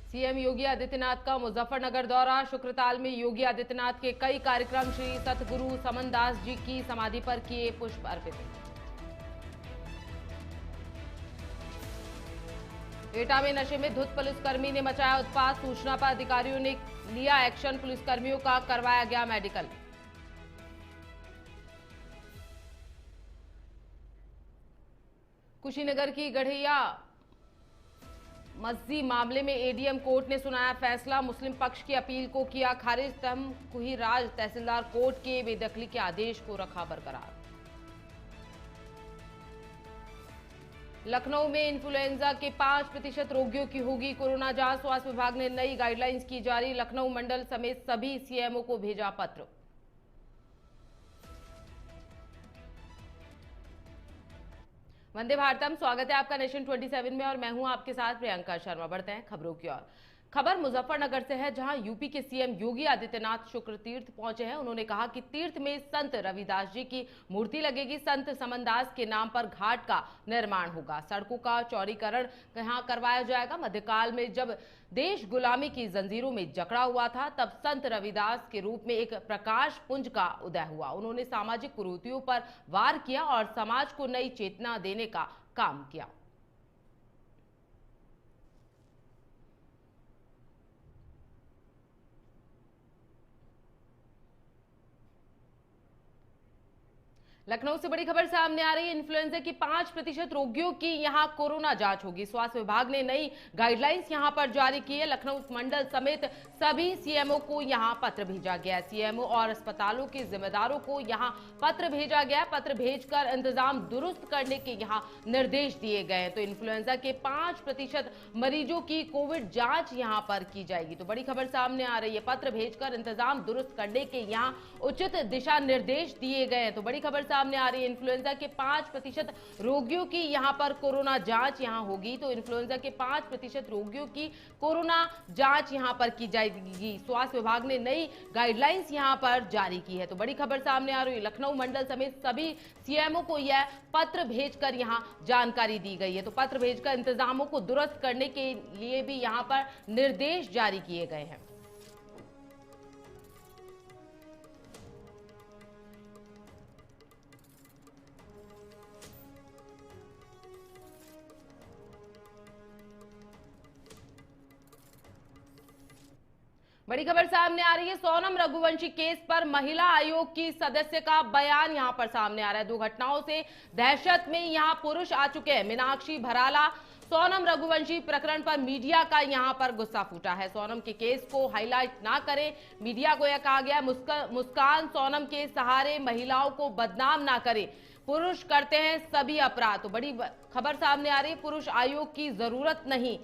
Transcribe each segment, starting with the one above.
CM Yogi Adityanath का मुजफ्फरनगर दौरा। शुक्रताल में योगी आदित्यनाथ के कई कार्यक्रम। श्री सतगुरु समनदास जी की समाधि पर किए पुष्प अर्पित। एटा में नशे में धुत पुलिसकर्मी ने मचाया उत्पात। सूचना पर अधिकारियों ने लिया एक्शन। पुलिसकर्मियों का करवाया गया मेडिकल। कुशीनगर की गढ़िया मस्जिद मामले में एडीएम कोर्ट ने सुनाया फैसला। मुस्लिम पक्ष की अपील को किया खारिज। तम कुहीराज तहसीलदार कोर्ट के बेदखली के आदेश को रखा बरकरार। लखनऊ में इन्फ्लुएंजा के 5% रोगियों की होगी कोरोना जांच। स्वास्थ्य विभाग ने नई गाइडलाइंस की जारी। लखनऊ मंडल समेत सभी सीएमओ को भेजा पत्र। वंदे भारतम, स्वागत है आपका नेशन 27 में और मैं हूं आपके साथ प्रियंका शर्मा। बढ़ते हैं खबरों की ओर। खबर मुजफ्फरनगर से है, जहां यूपी के सीएम योगी आदित्यनाथ शुक्र तीर्थ पहुंचे हैं। उन्होंने कहा कि तीर्थ में संत रविदास जी की मूर्ति लगेगी। संत समनदास के नाम पर घाट का निर्माण होगा। सड़कों का चौड़ीकरण यहां करवाया जाएगा। मध्यकाल में जब देश गुलामी की जंजीरों में जकड़ा हुआ था, तब संत रविदास के रूप में एक प्रकाश पुंज का उदय हुआ। उन्होंने सामाजिक कुरीतियों पर वार किया और समाज को नई चेतना देने का काम किया। लखनऊ से बड़ी खबर सामने आ रही है। इन्फ्लुएंजा की 5% रोगियों की यहां कोरोना जांच होगी। स्वास्थ्य विभाग ने नई गाइडलाइंस यहां पर जारी की है। लखनऊ मंडल समेत सभी सीएमओ को यहां पत्र भेजा गया है। सीएमओ और अस्पतालों के जिम्मेदारों को यहां पत्र भेजा गया। पत्र भेजकर इंतजाम दुरुस्त करने के यहां निर्देश दिए गए हैं। तो इन्फ्लुएंजा के 5% मरीजों की कोविड जांच यहां पर की जाएगी। तो बड़ी खबर सामने आ रही है। पत्र भेजकर इंतजाम दुरुस्त करने के यहां उचित दिशा निर्देश दिए गए हैं। तो बड़ी खबर सामने आ रही है। इन्फ्लुएंजा के 5% रोगियों की यहां पर कोरोना जांच यहां होगी। तो इन्फ्लुएंजा के 5% रोगियों की कोरोना जांच यहां पर की जाएगी। स्वास्थ्य विभाग ने नई गाइडलाइंस यहां पर जारी की है। तो बड़ी खबर सामने आ रही है। लखनऊ मंडल समेत सभी सीएमओ को यह पत्र भेजकर यहां जानकारी दी गई है। तो पत्र भेजकर इंतजामों को दुरुस्त करने के लिए भी यहां पर निर्देश जारी किए गए हैं। बड़ी खबर सामने आ रही है। सोनम रघुवंशी केस पर महिला आयोग की सदस्य का बयान यहां पर सामने आ रहा है। 2 घटनाओं से दहशत में यहां पुरुष आ चुके हैं। मीनाक्षी भराला सोनम रघुवंशी प्रकरण पर मीडिया का यहां पर गुस्सा फूटा है। सोनम के केस को हाईलाइट ना करें, मीडिया को यह कहा गया। मुस्कान सोनम के सहारे महिलाओं को बदनाम ना करें, पुरुष करते हैं सभी अपराध। तो बड़ी खबर सामने आ रही है। पुरुष आयोग की जरूरत नहीं।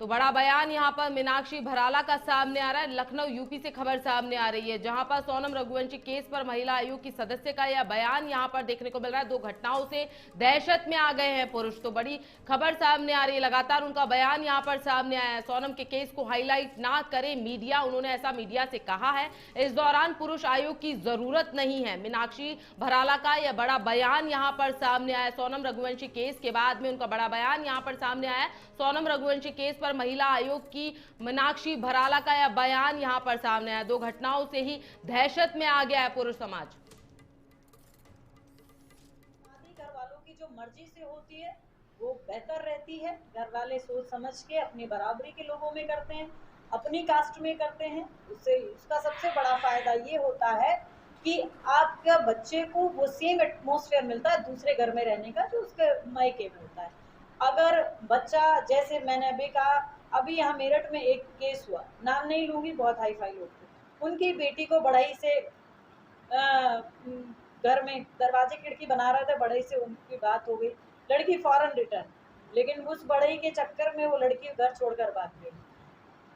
तो बड़ा बयान यहां पर मीनाक्षी भराला का सामने आ रहा है। लखनऊ यूपी से खबर सामने आ रही है, जहां पर सोनम रघुवंशी केस पर महिला आयोग की सदस्य का यह बयान यहां पर देखने को मिल रहा है। 2 घटनाओं से दहशत में आ गए हैं पुरुष। तो बड़ी खबर सामने आ रही है। लगातार उनका बयान यहां पर सामने आया है। सोनम के केस को हाईलाइट ना करे मीडिया, उन्होंने ऐसा मीडिया से कहा है। इस दौरान पुरुष आयोग की जरूरत नहीं है। मीनाक्षी भराला का यह बड़ा बयान यहां पर सामने आया। सोनम रघुवंशी केस के बाद में उनका बड़ा बयान यहां पर सामने आया। सोनम रघुवंशी केस पर महिला आयोग की मीनाक्षी भराला का यह बयान यहां पर सामने आया। 2 घटनाओं से ही दहशत में आ गया है पुरुष समाज। शादी घर वालों की जो मर्जी से होती है वो बेहतर रहती है। घर वाले सोच समझ के अपनी बराबरी के लोगों में करते हैं, अपनी कास्ट में करते हैं। उससे उसका सबसे बड़ा फायदा ये होता है कि आपके बच्चे को वो सेम एटमॉस्फेयर मिलता है दूसरे घर में रहने का जो उसके मायके में होता है। अगर बच्चा, जैसे मैंने अभी कहा, अभी यहाँ मेरठ में एक केस हुआ, नाम नहीं लूंगी, बहुत हाई फाई लोग थे। उनकी बेटी को बढ़ई से घर में दरवाजे खिड़की बना रहे थे, बढ़ई से उनकी बात हो गई, लड़की फौरन रिटर्न। लेकिन उस बढ़ई के चक्कर में वो लड़की घर छोड़कर भाग गई।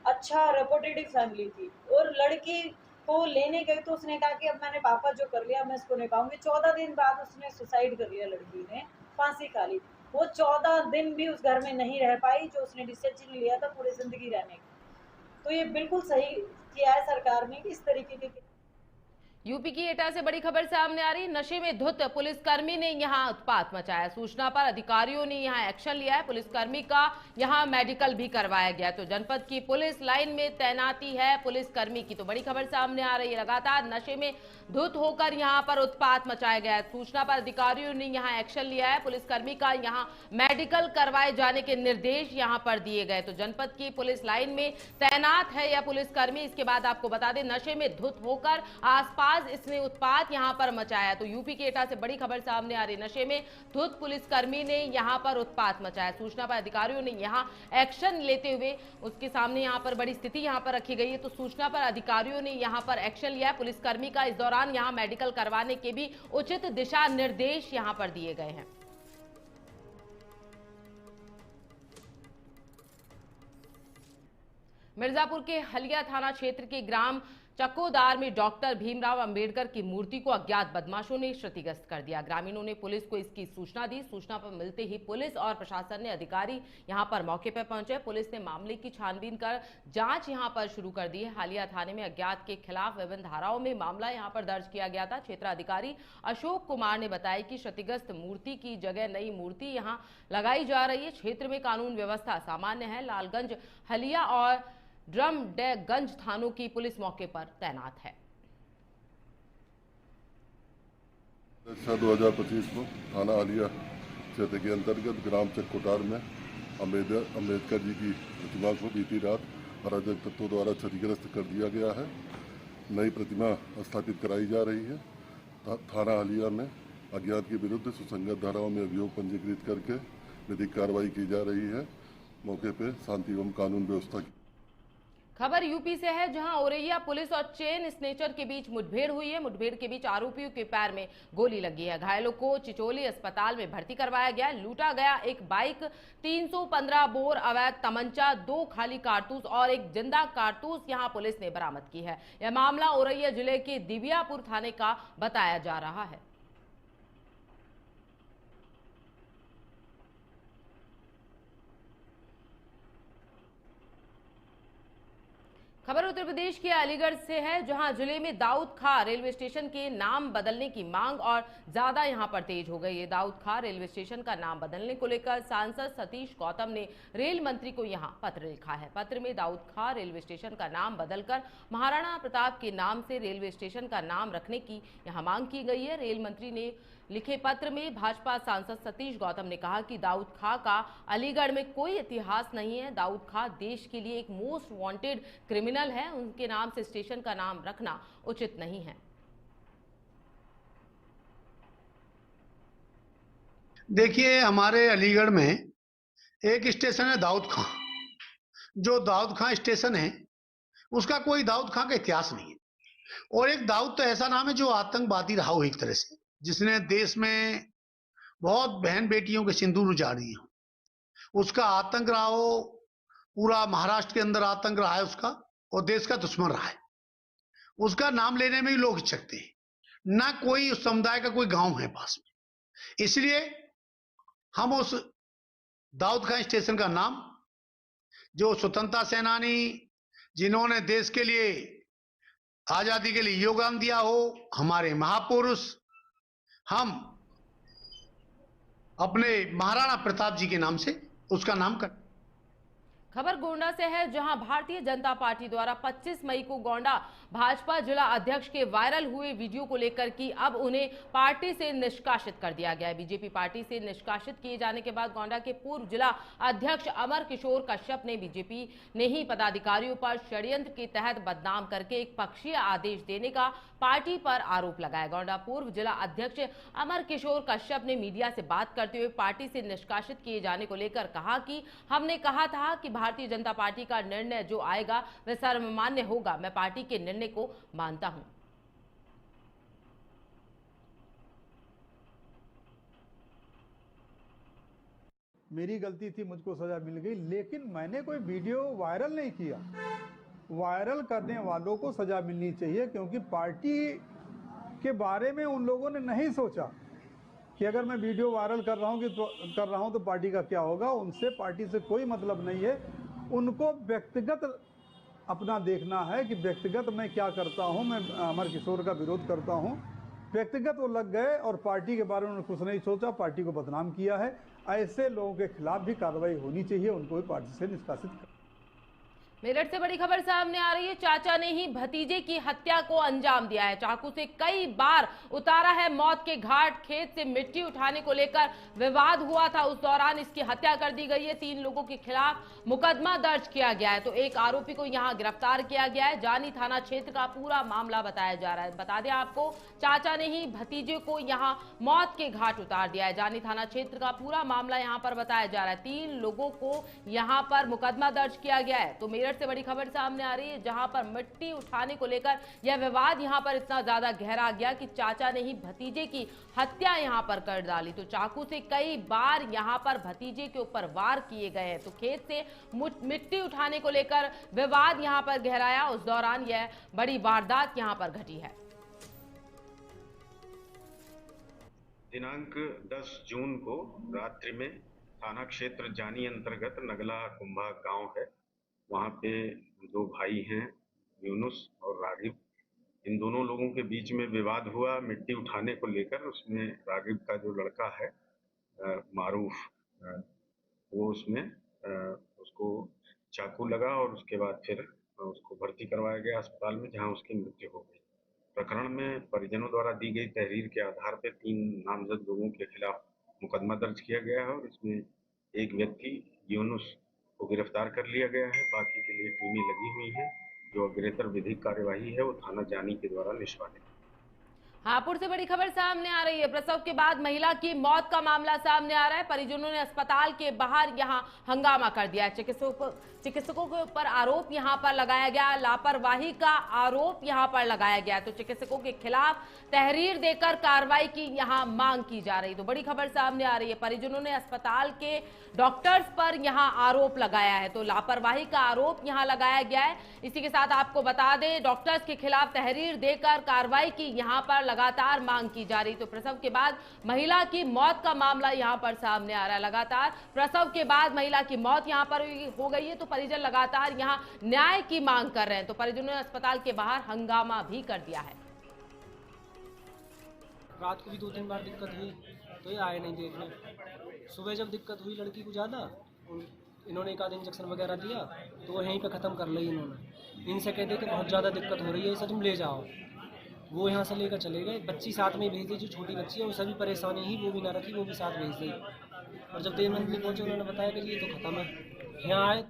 अच्छा रेपुटेटिव फैमिली थी और लड़की को लेने गई तो उसने कहा कि अब मैंने पापा जो कर लिया मैं इसको निभाऊंगी। 14 दिन बाद उसने सुसाइड कर लिया, लड़की ने फांसी खा ली। वो 14 दिन भी उस घर में नहीं रह पाई जो उसने डिसीजन लिया था पूरी जिंदगी रहने का। तो ये बिल्कुल सही किया है सरकार ने कि इस तरीके के यूपी की एटा से बड़ी खबर सामने आ रही। नशे में धुत पुलिसकर्मी ने यहां उत्पात मचाया। सूचना पर अधिकारियों ने यहां एक्शन लिया है। पुलिसकर्मी का यहां मेडिकल भी करवाया गया। तो जनपद की पुलिस लाइन में तैनाती है पुलिसकर्मी की। तो बड़ी खबर सामने आ रही है। लगातार नशे में धुत होकर यहां पर उत्पात मचाया गया है। सूचना पर अधिकारियों ने यहां एक्शन लिया है। पुलिसकर्मी का यहां मेडिकल करवाए जाने के निर्देश यहां पर दिए गए। तो जनपद की पुलिस लाइन में तैनात है यह पुलिसकर्मी। इसके बाद आपको बता दें, नशे में धुत होकर आसपास इसने उत्पात यहां पर मचाया। तो यूपी के एटा से बड़ी खबर सामने आ रही। नशे में धुत पुलिसकर्मी ने यहां पर उत्पात मचाया। सूचना पर अधिकारियों ने यहां एक्शन लेते हुए उसके सामने यहां पर बड़ी स्थिति यहां पर रखी गई है। तो सूचना पर अधिकारियों ने यहां पर एक्शन लिया। पुलिसकर्मी का इस दौरान यहां मेडिकल करवाने के भी उचित दिशा निर्देश यहां पर दिए गए हैं। मिर्जापुर के हलिया थाना क्षेत्र के ग्राम चकोदार में डॉक्टर भीमराव अंबेडकर की मूर्ति को अज्ञात बदमाशों ने क्षतिग्रस्त कर दिया। ग्रामीणों ने पुलिस को इसकी सूचना दी। सूचना पर मिलते ही पुलिस और प्रशासन ने अधिकारी यहां पर मौके पर पहुंचे। पुलिस ने मामले की छानबीन कर जांच यहां पर शुरू कर दी है। हालिया थाने में अज्ञात के खिलाफ विभिन्न धाराओं में मामला यहां पर दर्ज किया गया था। क्षेत्राधिकारी अशोक कुमार ने बताया कि क्षतिग्रस्त मूर्ति की जगह नई मूर्ति यहां लगाई जा रही है। क्षेत्र में कानून व्यवस्था सामान्य है। लालगंज, हलिया और ड्रमडेगंज थानों की पुलिस मौके पर तैनात है। 2025 को थाना हलिया क्षेत्र के अंतर्गत ग्राम चकोटार में अम्बेडकर जी की प्रतिमा को बीती रात अराजक तत्वों द्वारा क्षतिग्रस्त कर दिया गया है। नई प्रतिमा स्थापित कराई जा रही है। थाना हलिया में अज्ञात के विरुद्ध सुसंगत धाराओं में अभियोग पंजीकृत करके विधिक कार्रवाई की जा रही है। मौके पर शांति एवं कानून व्यवस्था की खबर यूपी से है, जहां औरैया पुलिस और चेन स्नेचर के बीच मुठभेड़ हुई है। मुठभेड़ के बीच आरोपियों के पैर में गोली लगी है। घायलों को चिचोली अस्पताल में भर्ती करवाया गया। लूटा गया एक बाइक, 315 बोर अवैध तमंचा, 2 खाली कारतूस और एक जिंदा कारतूस यहां पुलिस ने बरामद की है। यह मामला औरैया जिले के दिव्यापुर थाने का बताया जा रहा है। खबर उत्तर प्रदेश के अलीगढ़ से है, जहां जिले में दाऊद खां रेलवे स्टेशन के नाम बदलने की मांग और ज्यादा यहां पर तेज हो गई है। दाऊद खां रेलवे स्टेशन का नाम बदलने को लेकर सांसद सतीश गौतम ने रेल मंत्री को यहां पत्र लिखा है। पत्र में दाऊद खां रेलवे स्टेशन का नाम बदलकर महाराणा प्रताप के नाम से रेलवे स्टेशन का नाम रखने की यहां मांग की गई है। रेल मंत्री ने लिखे पत्र में भाजपा सांसद सतीश गौतम ने कहा कि दाऊद खां का अलीगढ़ में कोई इतिहास नहीं है। दाऊद खां देश के लिए एक मोस्ट वांटेड क्रिमिनल है। उनके नाम से स्टेशन का नाम रखना उचित नहीं है। देखिए, हमारे अलीगढ़ में एक स्टेशन है दाऊद खां। जो दाऊद खां स्टेशन है उसका कोई दाऊद खां का इतिहास नहीं है। और एक दाऊद तो ऐसा नाम है जो आतंकवादी रहा हो, एक तरह से जिसने देश में बहुत बहन बेटियों के सिंदूर उजाड़ दिए। उसका आतंक रहा हो, पूरा महाराष्ट्र के अंदर आतंक रहा है उसका, और देश का दुश्मन रहा है। उसका नाम लेने में ही लोग हिचकते हैं, ना कोई उस समुदाय का कोई गांव है पास में। इसलिए हम उस दाऊद खां स्टेशन का नाम, जो स्वतंत्रता सेनानी जिन्होंने देश के लिए आजादी के लिए योगदान दिया हो, हमारे महापुरुष, हम अपने महाराणा प्रताप जी के नाम से उसका नाम कर। खबर गोंडा से है, जहां भारतीय जनता पार्टी द्वारा 25 मई को गोंडा भाजपा जिला अध्यक्ष के वायरल हुए वीडियो को लेकर कि अब उन्हें पार्टी से निष्कासित कर दिया गया है। बीजेपी पार्टी से निष्कासित किए जाने के बाद गोंडा के पूर्व जिला अध्यक्ष अमर किशोर कश्यप ने बीजेपी ने ही पदाधिकारियों पर षड्यंत्र के तहत बदनाम करके एक पक्षीय आदेश देने का पार्टी पर आरोप लगाया। गोंडा पूर्व जिला अध्यक्ष अमर किशोर कश्यप ने मीडिया से बात करते हुए पार्टी से निष्कासित किए जाने को लेकर कहा कि हमने कहा था कि भारतीय जनता पार्टी का निर्णय जो आएगा वह सर्वमान्य होगा। मैं पार्टी के निर्णय को मानता हूं। मेरी गलती थी, मुझको सजा मिल गई, लेकिन मैंने कोई वीडियो वायरल नहीं किया। वायरल करने वालों को सजा मिलनी चाहिए, क्योंकि पार्टी के बारे में उन लोगों ने नहीं सोचा कि अगर मैं वीडियो वायरल कर रहा हूं तो पार्टी का क्या होगा। उनसे पार्टी से कोई मतलब नहीं है। उनको व्यक्तिगत अपना देखना है कि व्यक्तिगत मैं क्या करता हूं। मैं अमर किशोर का विरोध करता हूं, व्यक्तिगत वो लग गए और पार्टी के बारे में उन्होंने कुछ नहीं सोचा, पार्टी को बदनाम किया है। ऐसे लोगों के खिलाफ भी कार्रवाई होनी चाहिए, उनको भी पार्टी से निष्कासित कर। मेरठ से बड़ी खबर सामने आ रही है। चाचा ने ही भतीजे की हत्या को अंजाम दिया है। चाकू से कई बार उतारा है मौत के घाट। खेत से मिट्टी उठाने को लेकर विवाद हुआ था, उस दौरान इसकी हत्या कर दी गई है। 3 लोगों के खिलाफ मुकदमा दर्ज किया गया है, तो एक आरोपी को यहां गिरफ्तार किया गया है। जानी थाना क्षेत्र का पूरा मामला बताया जा रहा है। बता दें आपको, चाचा ने ही भतीजे को यहां मौत के घाट उतार दिया है। जानी थाना क्षेत्र का पूरा मामला यहां पर बताया जा रहा है। 3 लोगों को यहां पर मुकदमा दर्ज किया गया है। तो मेरठ से बड़ी खबर सामने आ रही है, जहां पर मिट्टी उठाने को लेकर यह विवाद यहां पर इतना ज्यादा गहरा गया कि चाचा ने ही भतीजे की हत्या यहां पर कर डाली। तो चाकू से कई बार यहां पर भतीजे के ऊपर वार किए गए हैं। तो खेत से मिट्टी उठाने को लेकर विवाद यहां पर गहराया, उस दौरान यह बड़ी वारदात यहां पर घटी है। दिनांक 10 जून को रात्रि में थाना क्षेत्र जानी अंतर्गत नगला कुंभा गांव है, वहाँ पे 2 भाई हैं, यूनुस और रागिब। इन दोनों लोगों के बीच में विवाद हुआ मिट्टी उठाने को लेकर। उसमें रागिब का जो लड़का है मारूफ, वो उसमें उसको चाकू लगा और उसके बाद फिर उसको भर्ती करवाया गया अस्पताल में, जहाँ उसकी मृत्यु हो गई। प्रकरण में परिजनों द्वारा दी गई तहरीर के आधार पर 3 नामजद लोगों के खिलाफ मुकदमा दर्ज किया गया है और इसमें एक व्यक्ति यूनुस को गिरफ्तार कर लिया गया है। बाकी के लिए टीमें लगी हुई हैं। जो अग्रेतर विधिक कार्यवाही है वो थाना जानी के द्वारा निष्पादित। हापुड़ से बड़ी खबर सामने आ रही है। प्रसव के बाद महिला की मौत का मामला सामने आ रहा है। परिजनों ने अस्पताल के बाहर यहां हंगामा कर दिया है। चिकित्सकों के ऊपर आरोप यहां पर लगाया गया, लापरवाही का आरोप यहां पर लगाया गया। तो चिकित्सकों के खिलाफ तहरीर देकर कार्रवाई की यहां मांग की जा रही। तो बड़ी खबर सामने आ रही है, परिजनों ने अस्पताल के डॉक्टर्स पर यहां आरोप लगाया है। तो लापरवाही का आरोप यहां लगाया गया है। इसी के साथ आपको बता दें, डॉक्टर्स के खिलाफ तहरीर देकर कार्रवाई की यहां पर लगातार मांग की जा रही। तो प्रसव के बाद महिला की मौत का मामला यहां पर सामने आ रहा है। लगातार प्रसव के बाद महिला की मौत यहां पर हो गई है, तो परिजन लगातार यहां न्याय की मांग कर रहे हैं। तो परिजनों ने अस्पताल के बाहर हंगामा भी कर दिया है। रात को भी 2-3 बार दिक्कत हुई तो ये आए नहीं देखने। सुबह जब दिक्कत हुई लड़की को ज़्यादा, इन्होंने 1 आध इंजेक्शन वगैरह दिया तो वो यहीं पे ख़त्म कर ली इन्होंने। इनसे कहते कि बहुत ज़्यादा दिक्कत हो रही है, इसे तुम ले जाओ। वो यहाँ से लेकर चले गए। बच्ची साथ में भेज दी, जो छोटी बच्ची है वो सभी परेशानी ही, वो भी ना रखी, वो भी साथ भेज दी। और जब 3 मंथ में पहुँचे उन्होंने बताया कि ये तो ख़त्म है। यहाँ आए।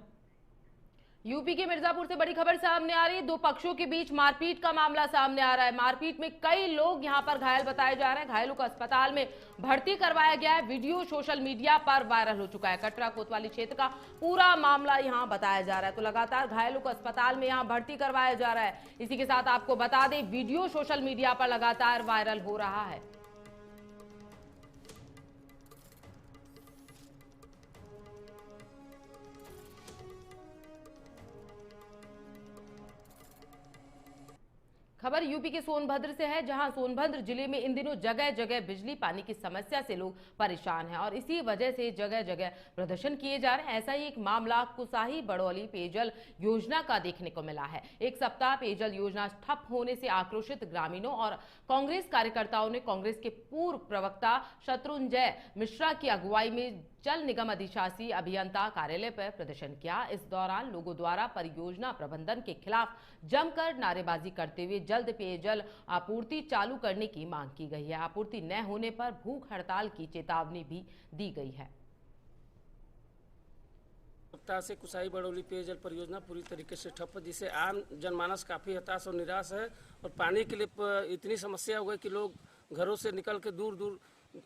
यूपी के मिर्जापुर से बड़ी खबर सामने आ रही है। 2 पक्षों के बीच मारपीट का मामला सामने आ रहा है। मारपीट में कई लोग यहां पर घायल बताए जा रहे हैं। घायलों को अस्पताल में भर्ती करवाया गया है। वीडियो सोशल मीडिया पर वायरल हो चुका है। कटरा कोतवाली क्षेत्र का पूरा मामला यहां बताया जा रहा है। तो लगातार घायलों को अस्पताल में यहां भर्ती करवाया जा रहा है। इसी के साथ आपको बता दें, वीडियो सोशल मीडिया पर लगातार वायरल हो रहा है। खबर यूपी के सोनभद्र से है, जहां सोनभद्र जिले में इन दिनों जगह जगह बिजली पानी की समस्या से लोग परेशान हैं और इसी वजह से जगह जगह प्रदर्शन किए जा रहे हैं। ऐसा ही एक मामला कुसाही बड़ौली पेयजल योजना का देखने को मिला है। 1 सप्ताह पेयजल योजना ठप होने से आक्रोशित ग्रामीणों और कांग्रेस कार्यकर्ताओं ने कांग्रेस के पूर्व प्रवक्ता शत्रुंजय मिश्रा की अगुवाई में जल निगम अधिशासी अभियंता कार्यालय पर प्रदर्शन किया। इस दौरान लोगों द्वारा परियोजना प्रबंधन के खिलाफ जमकर नारेबाजी करते हुए जल्द पेयजल आपूर्ति चालू करने की मांग की गई है। आपूर्ति न होने पर भूख हड़ताल की चेतावनी भी दी गई है। सप्ताह से कुसाही बड़ौली पेयजल परियोजना पूरी तरीके से ठप है, जिससे आम जनमानस काफ़ी हताश और निराश है और पानी के लिए इतनी समस्या हो गई कि लोग घरों से निकल के दूर दूर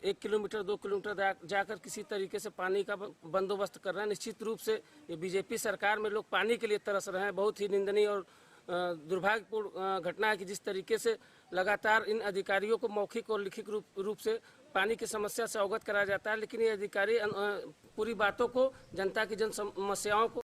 1 किलोमीटर 2 किलोमीटर जाकर किसी तरीके से पानी का बंदोबस्त कर रहे हैं। निश्चित रूप से ये बीजेपी सरकार में लोग पानी के लिए तरस रहे हैं। बहुत ही निंदनीय और दुर्भाग्यपूर्ण घटना है कि जिस तरीके से लगातार इन अधिकारियों को मौखिक और लिखित रूप से पानी की समस्या से अवगत कराया जाता है, लेकिन ये अधिकारी पूरी बातों को, जनता की जन समस्याओं को